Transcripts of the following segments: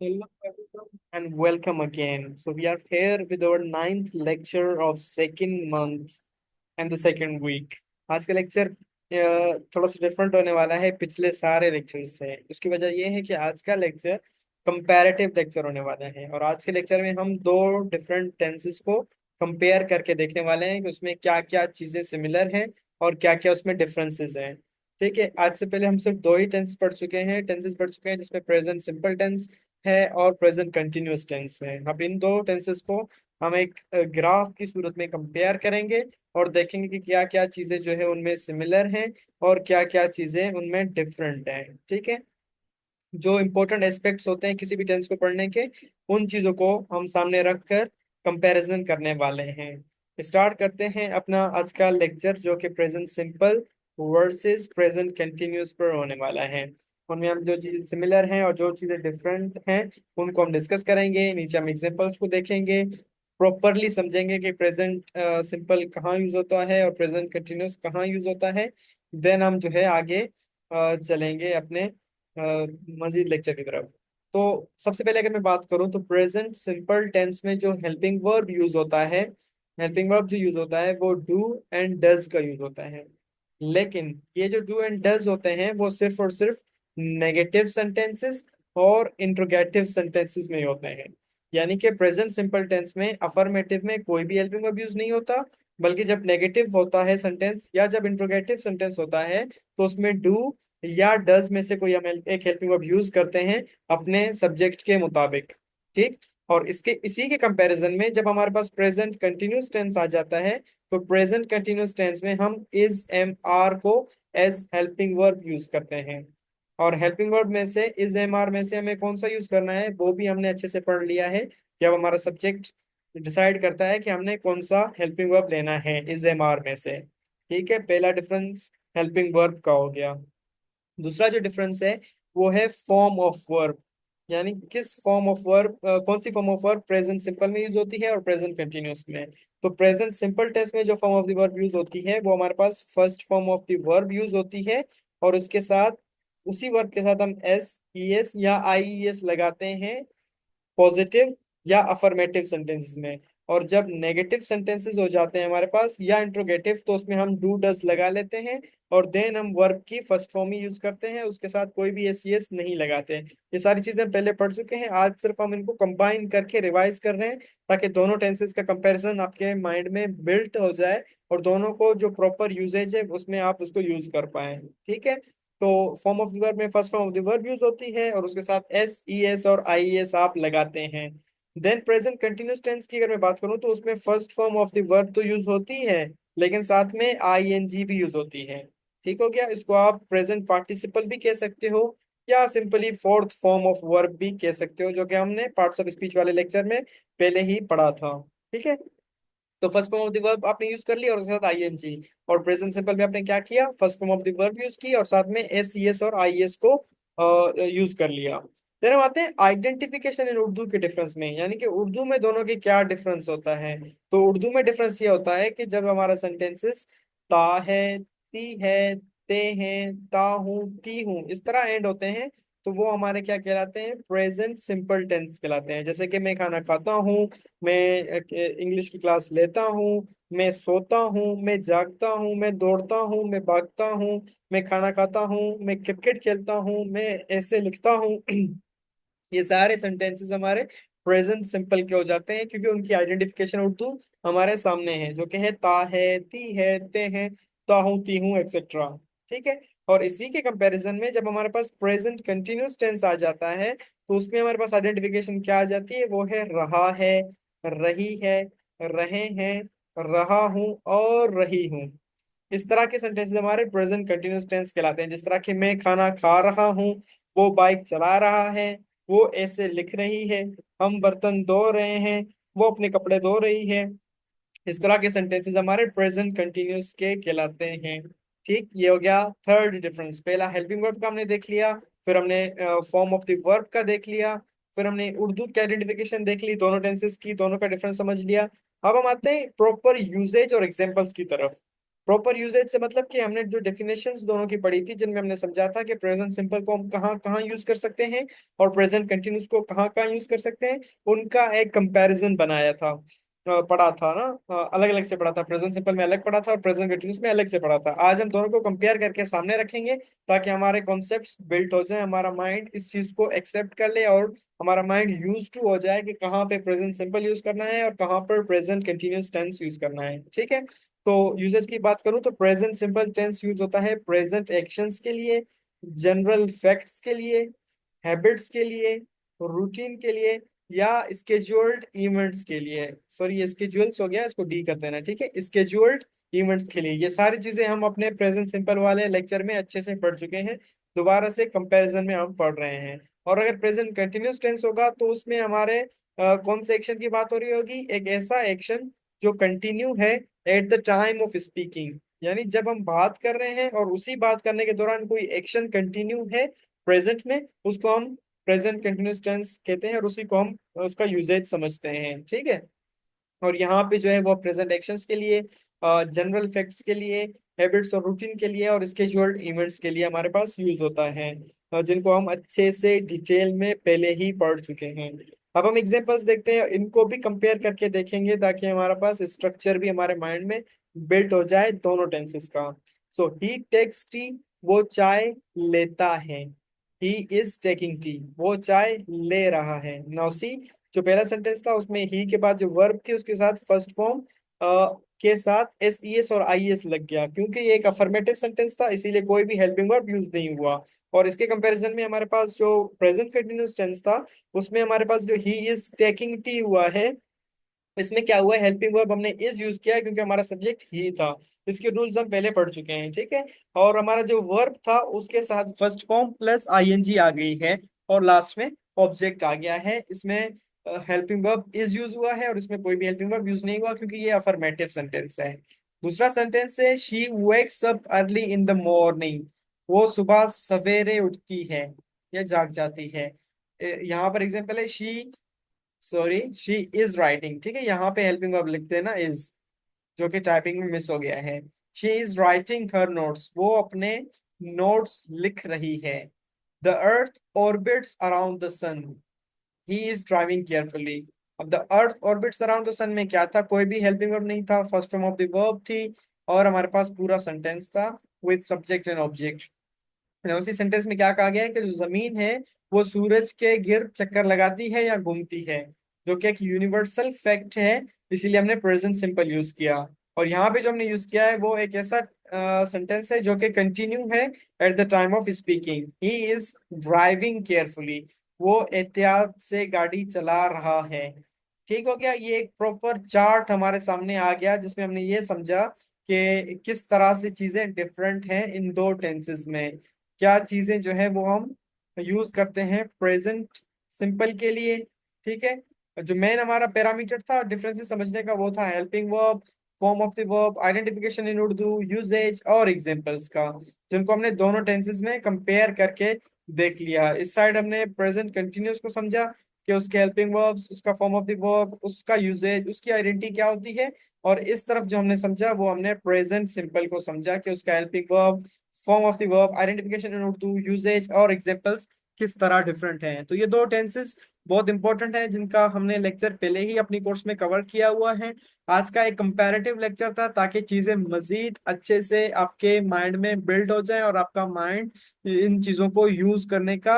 Hello everyone and welcome again. So we are here with our ninth lecture of second month and the second week. आज का lecture थोड़ा सा different होने वाला है पिछले सारे लेक्चर से। उसकी वजह यह है कि आज का लेक्चर कंपैरेटिव लेक्चर होने वाला है और आज के लेक्चर में हम दो डिफरेंट टेंसेस को कंपेयर करके देखने वाले हैं कि उसमें क्या क्या चीजें सिमिलर हैं और क्या क्या उसमें डिफरेंसेस हैं। ठीक है, आज से पहले हम सिर्फ दो ही टेंसेस पढ़ चुके हैं जिसमें प्रेजेंट सिंपल टेंस है और प्रेजेंट कंटिन्यूअस टेंस है। अब इन दो टेंसेस को हम एक ग्राफ की सूरत में कंपेयर करेंगे और देखेंगे कि क्या क्या चीजें जो है उनमें सिमिलर हैं और क्या क्या चीजें उनमें डिफरेंट हैं। ठीक है, जो इंपॉर्टेंट एस्पेक्ट्स होते हैं किसी भी टेंस को पढ़ने के, उन चीजों को हम सामने रखकर कंपैरिजन करने वाले हैं। स्टार्ट करते हैं अपना आज का लेक्चर जो कि present simple versus present continuous पर होने वाला है। उनमें हम जो चीजें सिमिलर हैं और जो चीजें डिफरेंट हैं उनको हम डिस्कस करेंगे। नीचे हम एग्जांपल्स को देखेंगे, प्रॉपरली समझेंगे कि प्रेजेंट सिंपल कहाँ यूज होता है और प्रेजेंट कंटिन्यूअस कहाँ यूज होता है। देन हम जो है आगे चलेंगे अपने मजीद लेक्चर की तरफ। तो सबसे पहले अगर मैं बात करूं तो प्रेजेंट सिंपल टेंस में जो हेल्पिंग वर्ब यूज होता है, हेल्पिंग वर्ब जो यूज होता है वो डू एंड डज का यूज होता है। लेकिन ये जो डू एंड डज होते हैं वो सिर्फ और सिर्फ नेगेटिव सेंटेंसेस और इंट्रोगेटिव सेंटेंसेस में ही होते हैं। यानी कि प्रेजेंट सिंपल टेंस में अफर्मेटिव में कोई भी हेल्पिंग वर्ब यूज नहीं होता, बल्कि जब नेगेटिव होता है सेंटेंस या जब इंट्रोगेटिव सेंटेंस होता है तो उसमें डू या डज में से कोई हम एक हेल्पिंग वर्ब यूज करते हैं अपने सब्जेक्ट के मुताबिक। ठीक, और इसके इसी के कंपैरिजन में जब हमारे पास प्रेजेंट कंटिन्यूअस टेंस आ जाता है तो प्रेजेंट कंटिन्यूअस टेंस में हम इज एम आर को एज हेल्पिंग वर्ब यूज करते हैं। और हेल्पिंग वर्ब में से इज एम आर में से हमें कौन सा यूज करना है वो भी हमने अच्छे से पढ़ लिया है। जब हमारा सब्जेक्ट डिसाइड करता है कि हमने कौन सा हेल्पिंग वर्ब लेना है इज एम आर में से। ठीक है, पहला डिफरेंस हेल्पिंग वर्ब का हो गया। दूसरा जो डिफरेंस है वो है फॉर्म ऑफ वर्ब, यानी किस फॉर्म ऑफ वर्ब, कौन सी form of verb present simple में यूज होती है और प्रेजेंट कंटिन्यूअस में। तो प्रेजेंट सिंपल टेंस में जो form of the verb use होती है वो हमारे पास first form of the verb use होती है और उसके साथ उसी वर्ब के साथ हम एस ई एस या आई ई एस लगाते हैं पॉजिटिव या अफर्मेटिव सेंटेंसेस में। और जब नेगेटिव सेंटेंसेस हो जाते हैं हमारे पास या इंट्रोगेटिव तो उसमें हम डू डज लगा लेते हैं और देन हम वर्ब की फर्स्ट फॉर्म ही यूज करते हैं, उसके साथ कोई भी एस एस नहीं लगाते हैं। ये सारी चीजें पहले पढ़ चुके हैं, आज सिर्फ हम इनको कंबाइन करके रिवाइज कर रहे हैं ताकि दोनों टेंसेस का कंपैरिजन आपके माइंड में बिल्ट हो जाए और दोनों को जो प्रॉपर यूजेज है उसमें आप उसको यूज कर पाए। ठीक है, तो फॉर्म ऑफ द वर्ब में first form of the verb use होती है और उसके साथ एस ई एस और आई एस आप लगाते हैं। देन प्रेजेंट कंटिन्यूअस टेंस की अगर मैं बात करूं तो उसमें first form of the verb तो यूज होती है लेकिन साथ में आई एन जी भी यूज होती है। ठीक हो गया, इसको आप प्रेजेंट पार्टिसिपल भी कह सकते हो या simply fourth form of verb भी कह सकते हो, जो कि हमने पार्ट्स ऑफ स्पीच वाले लेक्चर में पहले ही पढ़ा था। ठीक है, तो first form of the verb आपने यूज कर लिया और उसके साथ आईएनजी। और प्रेजेंट सिंपल में आपने क्या किया, first form of the verb use की और साथ में एस सी एस और आई एस को यूज कर लिया। फिर हम आते हैं आइडेंटिफिकेशन इन उर्दू के डिफरेंस में, यानी कि उर्दू में दोनों के क्या डिफरेंस होता है। तो उर्दू में डिफरेंस ये होता है कि जब हमारा सेंटेंसेस ता है, ती है, ते हैं, ता हूँ, ती हूँ इस तरह एंड होते हैं तो वो हमारे क्या कहलाते हैं, प्रेजेंट सिंपल टेंस कहलाते हैं। जैसे कि मैं खाना खाता हूँ, मैं इंग्लिश की क्लास लेता हूँ, मैं सोता हूँ, मैं जागता हूँ, मैं दौड़ता हूँ, मैं भागता हूँ, मैं खाना खाता हूँ, मैं क्रिकेट खेलता हूँ, मैं ऐसे लिखता हूँ। ये सारे सेंटेंसेस हमारे प्रेजेंट सिंपल के हो जाते हैं क्योंकि उनकी आइडेंटिफिकेशन उर्दू हमारे सामने है, जो कि है ता है, ती है, ते हैं, ता हूँ, ती हूँ एक्सेट्रा। ठीक है, और इसी के कंपैरिजन में जब हमारे पास प्रेजेंट कंटिन्यूअस टेंस आ जाता है तो उसमें हमारे पास आइडेंटिफिकेशन क्या आ जाती है, वो है रहा है, रही है, रहे हैं, रहा हूँ और रही हूँ। इस तरह के सेंटेंसेस हमारे प्रेजेंट कंटिन्यूअस टेंस कहलाते हैं। जिस तरह कि मैं खाना खा रहा हूँ, वो बाइक चला रहा है, वो ऐसे लिख रही है, हम बर्तन धो रहे हैं, वो अपने कपड़े धो रही है। इस तरह के सेंटेंसेस हमारे प्रेजेंट कंटिन्यूअस के कहलाते हैं। ठीक, ये हो गया थर्ड डिफरेंस। पहला हेल्पिंग वर्ब का हमने देख लिया, फिर हमने फॉर्म ऑफ द वर्ब का देख लिया, फिर हमने उर्दू की आइडेंटिफिकेशन देख ली, दोनों टेंसेस की, दोनों का डिफरेंस समझ लिया। अब हम आते हैं प्रॉपर यूजेज और एग्जांपल्स की तरफ। प्रॉपर यूजेज से मतलब कि हमने जो डेफिनेशंस दोनों की पढ़ी थी, जिनमें हमने समझा था कि प्रेजेंट सिंपल को हम कहाँ कहाँ यूज कर सकते हैं और प्रेजेंट कंटिन्यूस को कहाँ कहाँ यूज कर सकते हैं, उनका एक कंपैरिजन बनाया था। पढ़ा था ना, अलग अलग से पढ़ा था, प्रेजेंट सिंपल में अलग पढ़ा था और प्रेजेंट कंटिन्यूस में अलग से पढ़ा था। आज हम दोनों को कंपेयर करके सामने रखेंगे ताकि हमारे कॉन्सेप्ट्स बिल्ट हो जाए, हमारा माइंड इस चीज को एक्सेप्ट कर ले और हमारा माइंड यूज टू हो जाए कि कहाँ पे प्रेजेंट सिंपल यूज करना है और कहाँ पर प्रेजेंट कंटिन्यूस टेंस यूज करना है। ठीक है। तो यूजेस की बात करूं तो प्रेजेंट सिंपल टेंस यूज होता है प्रेजेंट एक्शंस के लिए, जनरल फैक्ट्स के लिए, हैबिट्स के लिए, रूटीन के लिए, या स्केड्यूल्ड इवेंट्स के लिए। सॉरी, ये स्केड्यूल्स हो गया, इसको डी कर देना। ठीक है, स्केड्यूल्ड इवेंट्स के लिए। ये सारी चीजें हम अपने प्रेजेंट सिंपल वाले लेक्चर में अच्छे से पढ़ चुके हैं, दोबारा से कंपैरिजन में हम पढ़ रहे हैं। और अगर प्रेजेंट कंटिन्यूस टेंस होगा तो उसमें हमारे कौन से एक्शन की बात हो रही होगी? एक ऐसा एक्शन जो कंटिन्यू है at the time of speaking, यानी जब हम बात कर रहे हैं और उसी बात करने के दौरान कोई एक्शन कंटिन्यू है प्रेजेंट में, उसको हम प्रेजेंट कंटिन्यूस टेंस कहते हैं और उसी को हम उसका यूजेज समझते हैं। ठीक है। और यहाँ पे जो है वो प्रेजेंट एक्शंस के लिए, जनरल फैक्ट्स के लिए, हैबिट्स और रूटीन के लिए और स्केड्यूल्ड इवेंट्स के लिए हमारे पास यूज होता है, जिनको हम अच्छे से डिटेल में पहले ही पढ़ चुके हैं। अब हम एग्जांपल्स देखते हैं, इनको भी कंपेयर करके देखेंगे ताकि हमारे पास स्ट्रक्चर भी हमारे माइंड में बिल्ट हो जाए दोनों टेंसेस का। सो ही टेक्स टी, वो चाय लेता है। ही इज टेकिंग टी, वो चाय ले रहा है। नाउ सी, जो पहला सेंटेंस था उसमें ही के बाद जो वर्ब थी उसके साथ फर्स्ट फॉर्म के साथ एस ई एस और आई एस लग गया, क्योंकि ये एक अफर्मेटिव सेंटेंस था इसीलिए कोई भी हेल्पिंग वर्ब यूज नहीं हुआ। और इसके कंपैरिजन में हमारे पास जो प्रेजेंट कंटिन्यूअस टेंस था उसमें हमारे पास जो ही इज टेकिंग टी हुआ है, इसमें क्या हुआ है, हेल्पिंग वर्ब हमने इज यूज किया है क्योंकि हमारा सब्जेक्ट ही था। इसके रूल्स हम पहले पढ़ चुके हैं। ठीक है। और हमारा जो वर्ब था उसके साथ फर्स्ट फॉर्म प्लस आईएनजी आ गई है और लास्ट में ऑब्जेक्ट आ गया है। इसमें हेल्पिंग वर्ब इज यूज हुआ है और इसमें कोई भी हेल्पिंग वर्ब यूज नहीं हुआ क्योंकि ये अफर्मेटिव सेंटेंस है। दूसरा सेंटेंस है she wakes up early in the morning, वो सुबह सवेरे उठती है या जाग जाती है। यहाँ पर एग्जाम्पल है she, sorry, she is writing. ठीक है, यहाँ पे हेल्पिंग वर्ब लिखते हैं ना इज, जो कि टाइपिंग में मिस हो गया है। She is writing her notes, वो अपने नोट्स लिख रही है। The earth orbits around the sun, he is driving carefully. अब the earth orbits around the sun में क्या था? कोई भी हेल्पिंग वर्ब नहीं था, first form of the verb थी और हमारे पास पूरा सेंटेंस था विद सब्जेक्ट एंड ऑब्जेक्ट। उसी सेंटेंस में क्या कहा गया है कि जो जमीन है वो सूरज के गिर्द चक्कर लगाती है या घूमती है, जो कि एक यूनिवर्सल फैक्ट है, इसीलिए हमने प्रेजेंट सिंपल यूज किया। और यहाँ पे जो हमने यूज किया है वो एक ऐसा सेंटेंस है जो कि कंटिन्यू है at the time of speaking. He is driving carefully, वो एहतियात से गाड़ी चला रहा है। ठीक हो गया। ये एक प्रॉपर चार्ट हमारे सामने आ गया जिसमें हमने ये समझा कि किस तरह से चीजें डिफरेंट हैं इन दो टेंसेस में। क्या चीजें जो है वो हम यूज करते हैं प्रेजेंट सिंपल के लिए। ठीक है। जो मेन हमारा पैरामीटर था डिफरेंसेस समझने का वो था helping verb, form of the verb, identification in Urdu, usages और एग्जांपल्स का, जिनको हमने दोनों टेंसेस में कंपेयर करके देख लिया। इस साइड हमने प्रेजेंट कंटिन्यूस को समझा कि उसके हेल्पिंग वर्ब्स, उसका फॉर्म ऑफ द वर्ब, उसका यूजेज, उसकी आइडेंटिटी क्या होती है। और इस तरफ जो हमने समझा वो हमने प्रेजेंट सिंपल को समझा कि उसका helping verb, form of the verb, identification in Urdu, usages और एग्जांपल्स किस तरह डिफरेंट हैं। तो ये दो टेंसेस बहुत इंपॉर्टेंट है जिनका हमने लेक्चर पहले ही अपनी कोर्स में कवर किया हुआ है। आज का एक कंपैरेटिव लेक्चर था ताकि चीजें मजीद अच्छे से आपके माइंड में बिल्ड हो जाए और आपका माइंड इन चीजों को यूज करने का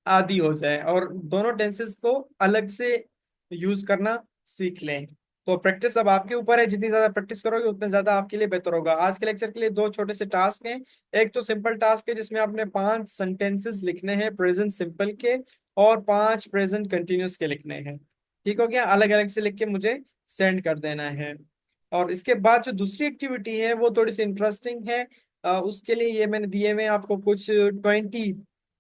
आदि हो जाए और दोनों टेंसेस को अलग से यूज करना सीख लें। तो प्रैक्टिस अब आपके ऊपर है, जितनी ज्यादा प्रैक्टिस करोगे उतने ज्यादा आपके लिए बेहतर होगा। आज के लेक्चर के लिए दो छोटे से टास्क हैं। एक तो सिंपल टास्क है जिसमें आपने 5 सेंटेंसेस लिखने हैं प्रेजेंट सिंपल के और 5 प्रेजेंट कंटिन्यूस के लिखने हैं। ठीक हो गया? अलग अलग से लिख के मुझे सेंड कर देना है। और इसके बाद जो दूसरी एक्टिविटी है वो थोड़ी सी इंटरेस्टिंग है। उसके लिए ये मैंने दिए हुए हैं आपको कुछ 20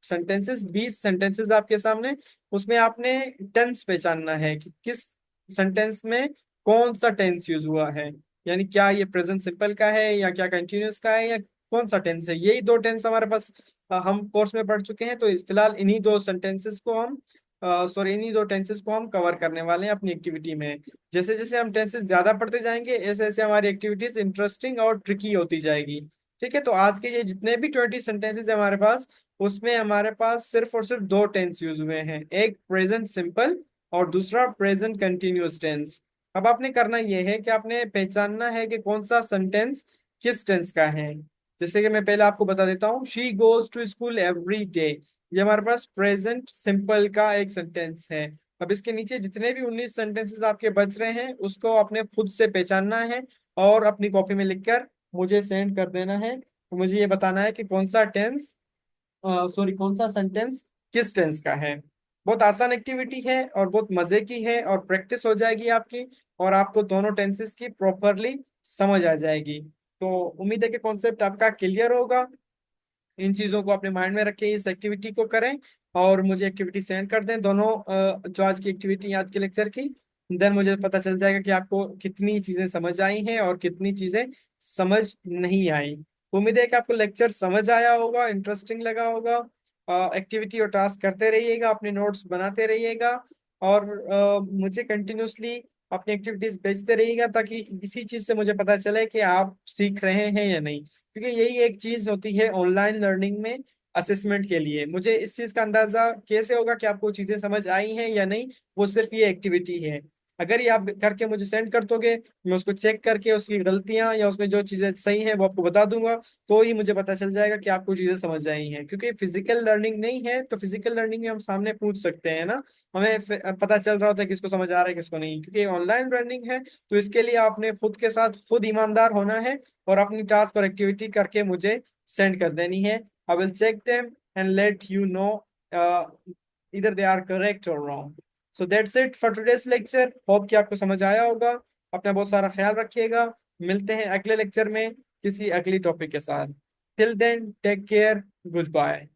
सेंटेंसेस, 20 सेंटेंसेस आपके सामने। उसमें आपने टेंस पहचानना है कि किस सेंटेंस में कौन सा टेंस यूज हुआ है, यानी क्या ये प्रेजेंट सिंपल का है या क्या कंटिन्यूअस का है या कौन सा टेंस है। यही दो टेंस हमारे पास हम कोर्स में पढ़ चुके हैं, तो फिलहाल इन्हीं दो सेंटेंसेस को हम सॉरी इन्हीं दो टेंसेस को हम कवर करने वाले हैं अपनी एक्टिविटी में। जैसे जैसे हम टेंसेस ज्यादा पढ़ते जाएंगे, ऐसे ऐसे हमारी एक्टिविटीज इंटरेस्टिंग और ट्रिकी होती जाएगी। ठीक है, तो आज के ये जितने भी 20 सेंटेंसेस है हमारे पास, उसमें हमारे पास सिर्फ और सिर्फ दो टेंस यूज हुए हैं, एक प्रेजेंट सिंपल और दूसरा प्रेजेंट कंटिन्यूअस टेंस। अब आपने करना यह है कि आपने पहचानना है कि कौन सा सेंटेंस किस टेंस का है। जैसे कि मैं पहले आपको बता देता हूँ, she goes to school every day, ये हमारे पास प्रेजेंट सिंपल का एक सेंटेंस है। अब इसके नीचे जितने भी 19 सेंटेंसेस आपके बच रहे हैं उसको आपने खुद से पहचानना है और अपनी कॉपी में लिखकर मुझे सेंड कर देना है। तो मुझे ये बताना है कि कौन सा टेंस, सॉरी कौन सा सेंटेंस किस टेंस का है। बहुत आसान एक्टिविटी है और बहुत मजे की है, और प्रैक्टिस हो जाएगी आपकी, और आपको दोनों टेंसेस की प्रॉपरली समझ आ जाएगी। तो उम्मीद है कि कॉन्सेप्ट आपका क्लियर होगा। इन चीजों को अपने माइंड में रखें, इस एक्टिविटी को करें और मुझे एक्टिविटी सेंड कर दें दोनों, जो आज की एक्टिविटी आज के लेक्चर की। देन मुझे पता चल जाएगा कि आपको कितनी चीजें समझ आई हैं और कितनी चीजें समझ नहीं आई। उम्मीद है कि आपको लेक्चर समझ आया होगा, इंटरेस्टिंग लगा होगा। एक्टिविटी और टास्क करते रहिएगा, अपने नोट्स बनाते रहिएगा, और मुझे कंटिन्यूसली अपनी एक्टिविटीज भेजते रहिएगा, ताकि इसी चीज से मुझे पता चले कि आप सीख रहे हैं या नहीं। क्योंकि यही एक चीज होती है ऑनलाइन लर्निंग में, असेसमेंट के लिए मुझे इस चीज का अंदाजा कैसे होगा कि आपको चीजें समझ आई हैं या नहीं। वो सिर्फ ये एक्टिविटी है। अगर ये आप करके मुझे सेंड कर दोगे, मैं उसको चेक करके उसकी गलतियां या उसमें जो चीजें सही हैं वो आपको बता दूंगा। तो ही मुझे पता चल जाएगा कि आपको चीजें समझ आई हैं। क्योंकि फिजिकल लर्निंग नहीं है, तो फिजिकल लर्निंग में हम सामने पूछ सकते हैं ना, हमें पता चल रहा होता है किसको समझ आ रहा है किसको नहीं। क्योंकि ऑनलाइन लर्निंग है, तो इसके लिए आपने खुद के साथ खुद ईमानदार होना है और अपनी टास्क और एक्टिविटी करके मुझे सेंड कर देनी है। I will check them and let you know either they are correct or wrong. So that's it for today's lecture. Hope कि आपको समझ आया होगा। अपना बहुत सारा ख्याल रखिएगा। मिलते हैं अगले लेक्चर में किसी अगली टॉपिक के साथ। Till then take care, good bye.